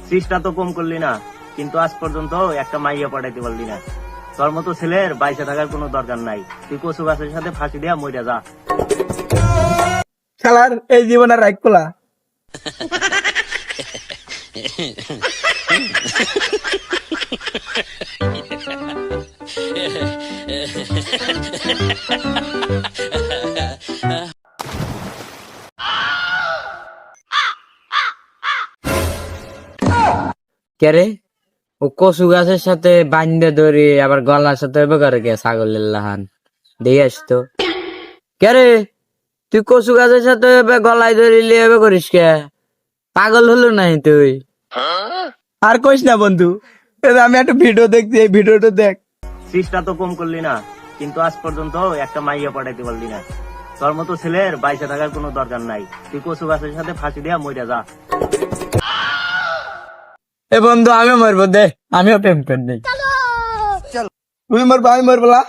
চেষ্টা তো কম করলি না, কিন্তু আজ পর্যন্ত একটা মাইয়া পটাইতে পারলি না। তোর মতো ছেলের বাইসে থাকার কোনো দরকার নাই। তুই কচু গাছের সাথে ফাঁসি দিয়া মইরা যা। শালার এই জীবন আর রাইট কোলা। কে রে? ও কচু গাছের সাথে বান্ধে ধরি আবার গলার সাথে করে কে ছাগলের লাহান দিয়ে আসতো। কে রে, তুই কচু গাছের সাথে গলায় ধরিলি এভাবে করিস কে? পাগল হলো নাই তুই? আর কইস না বন্ধু, আমি একটা ভিডিও দেখছি, এই ভিডিওটা দেখ। চেষ্টা তো কম করলি না, কিন্তু আজ পর্যন্ত একটা মাইয়া পটাইতে পারলি না। তোর মতো ছেলের বাইসে থাকার কোনো দরকার নাই। তুই কচু গাছের সাথে ফাঁসি দিয়া মইরা যা। এ বন্ধু আমিও মরবো দে, আমিও প্রেম করে নেই। তুই মরবা আমি মরবো না।